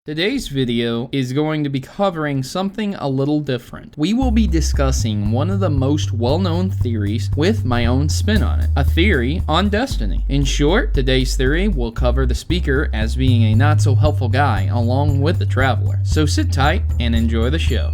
Today's video is going to be covering something a little different. We will be discussing one of the most well-known theories with my own spin on it, a theory on Destiny. In short, today's theory will cover the speaker as being a not-so-helpful guy along with the Traveler. So sit tight and enjoy the show.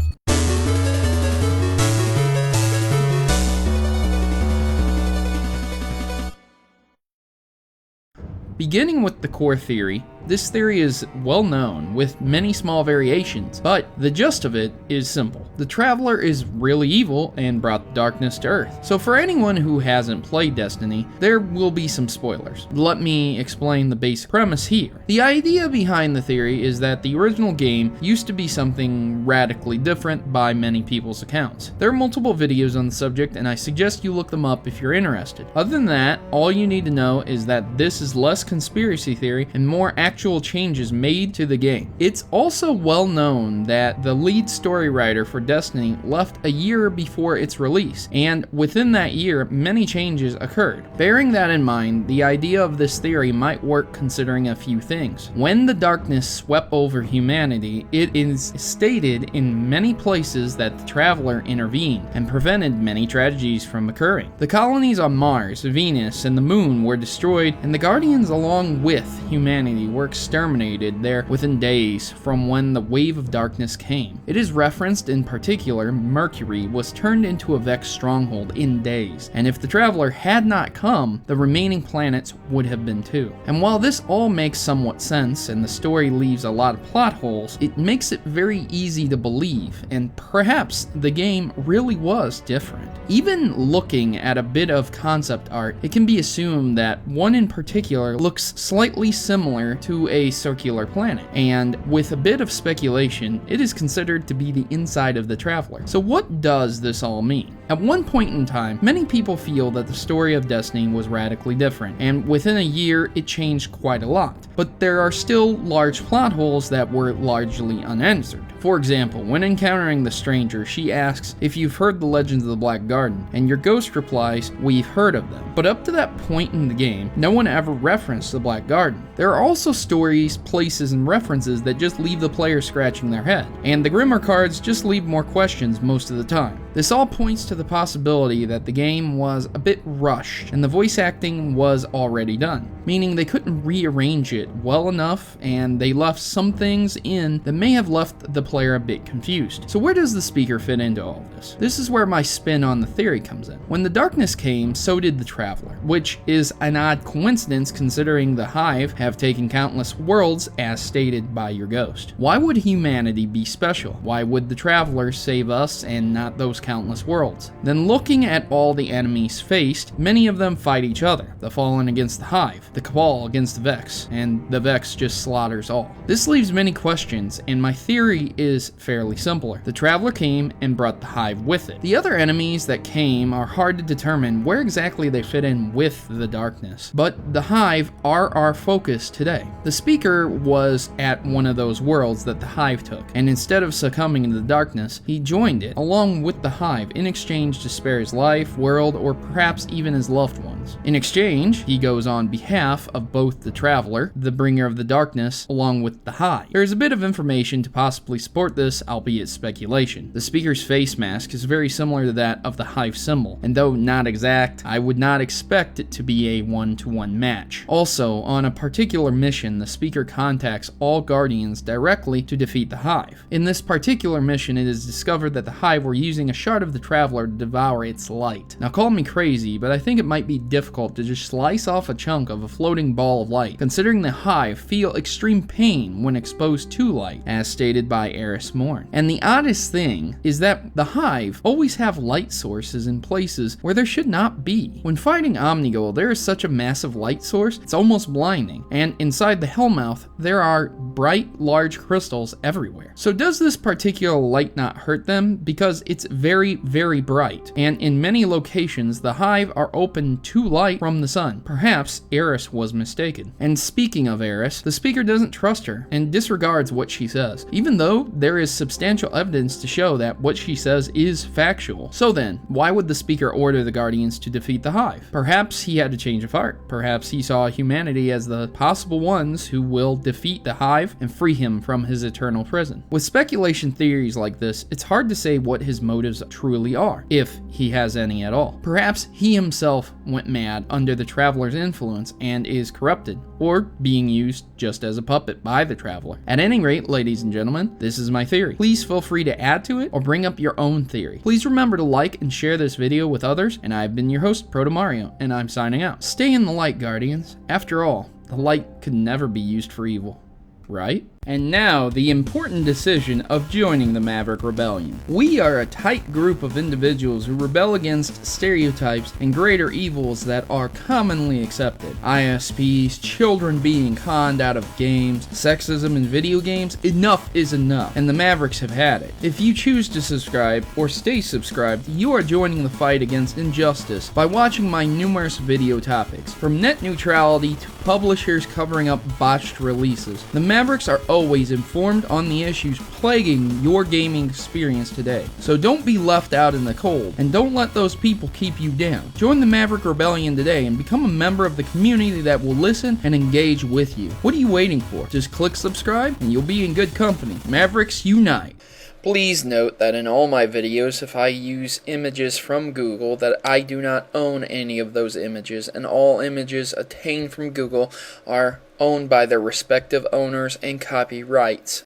Beginning with the core theory, this theory is well known with many small variations, but the gist of it is simple. The Traveler is really evil and brought darkness to Earth. So for anyone who hasn't played Destiny, there will be some spoilers. Let me explain the basic premise here. The idea behind the theory is that the original game used to be something radically different by many people's accounts. There are multiple videos on the subject and I suggest you look them up if you're interested. Other than that, all you need to know is that this is less conspiracy theory and more actual changes made to the game. It's also well known that the lead story writer for Destiny left a year before its release, and within that year, many changes occurred. Bearing that in mind, the idea of this theory might work considering a few things. When the darkness swept over humanity, it is stated in many places that the Traveler intervened and prevented many tragedies from occurring. The colonies on Mars, Venus, and the Moon were destroyed, and the Guardians along with humanity were exterminated there within days from when the wave of darkness came. It is referenced in particular, Mercury was turned into a Vex stronghold in days, and if the Traveler had not come, the remaining planets would have been too. And while this all makes somewhat sense and the story leaves a lot of plot holes, it makes it very easy to believe, and perhaps the game really was different. Even looking at a bit of concept art, it can be assumed that one in particular looks slightly similar to a circular planet, and with a bit of speculation, it is considered to be the inside of the Traveler. So what does this all mean? At one point in time, many people feel that the story of Destiny was radically different, and within a year it changed quite a lot. But there are still large plot holes that were largely unanswered. For example, when encountering the Stranger, she asks if you've heard the legends of the Black Garden, and your ghost replies, "We've heard of them." But up to that point in the game, no one ever referenced the Black Garden. There are also stories, places, and references that just leave the player scratching their head, and the Grimmer cards just leave more questions most of the time. This all points to the possibility that the game was a bit rushed, and the voice acting was already done, meaning they couldn't rearrange it well enough, and they left some things in that may have left the player a bit confused. So where does the speaker fit into all of this? This is where my spin on the theory comes in. When the darkness came, so did the Traveler, which is an odd coincidence considering the Hive have taken countless worlds as stated by your ghost. Why would humanity be special? Why would the Traveler save us and not those countless worlds? Then looking at all the enemies faced, many of them fight each other. The Fallen against the Hive, the Cabal against the Vex, and the Vex just slaughters all. This leaves many questions, and my theory is fairly simpler. The Traveler came and brought the Hive with it. The other enemies that came are hard to determine where exactly they fit in with the darkness, but the Hive are our focus today. The speaker was at one of those worlds that the Hive took, and instead of succumbing to the darkness, he joined it along with the Hive in exchange to spare his life, world, or perhaps even his loved ones. In exchange, he goes on behalf of both the Traveler, the bringer of the darkness, along with the Hive. There is a bit of information to possibly support this, albeit speculation. The speaker's face mask is very similar to that of the Hive symbol, and though not exact, I would not expect it to be a one-to-one match. Also, on a particular mission, the speaker contacts all Guardians directly to defeat the Hive. In this particular mission, it is discovered that the Hive were using a shard of the Traveler to devour its light. Now call me crazy, but I think it might be difficult to just slice off a chunk of a floating ball of light, considering the Hive feel extreme pain when exposed to light, as stated by Eris Morn. And the oddest thing is that the Hive always have light sources in places where there should not be. When fighting Omnigul, there is such a massive light source, it's almost blinding, and inside the Hellmouth, there are bright, large crystals everywhere. So does this particular light not hurt them? Because it's very, very bright, and in many locations, the Hive are open to blue light from the sun. Perhaps Eris was mistaken. And speaking of Eris, the speaker doesn't trust her and disregards what she says, even though there is substantial evidence to show that what she says is factual. So then, why would the speaker order the Guardians to defeat the Hive? Perhaps he had a change of heart. Perhaps he saw humanity as the possible ones who will defeat the Hive and free him from his eternal prison. With speculation theories like this, it's hard to say what his motives truly are, if he has any at all. Perhaps he himself went mad under the Traveler's influence and is corrupted, or being used just as a puppet by the Traveler. At any rate, ladies and gentlemen, this is my theory. Please feel free to add to it or bring up your own theory. Please remember to like and share this video with others, and I've been your host, Protomario, and I'm signing out. Stay in the light, Guardians. After all, the light could never be used for evil, right? And now, the important decision of joining the Maverick Rebellion. We are a tight group of individuals who rebel against stereotypes and greater evils that are commonly accepted. ISPs, children being conned out of games, sexism in video games. Enough is enough, and the Mavericks have had it. If you choose to subscribe or stay subscribed, you are joining the fight against injustice by watching my numerous video topics, from net neutrality to publishers covering up botched releases. The Mavericks are always informed on the issues plaguing your gaming experience today. So don't be left out in the cold, and don't let those people keep you down. Join the Maverick Rebellion today and become a member of the community that will listen and engage with you. What are you waiting for? Just click subscribe and you'll be in good company. Mavericks unite! Please note that in all my videos, if I use images from Google, that I do not own any of those images, and all images attained from Google are owned by their respective owners and copyrights.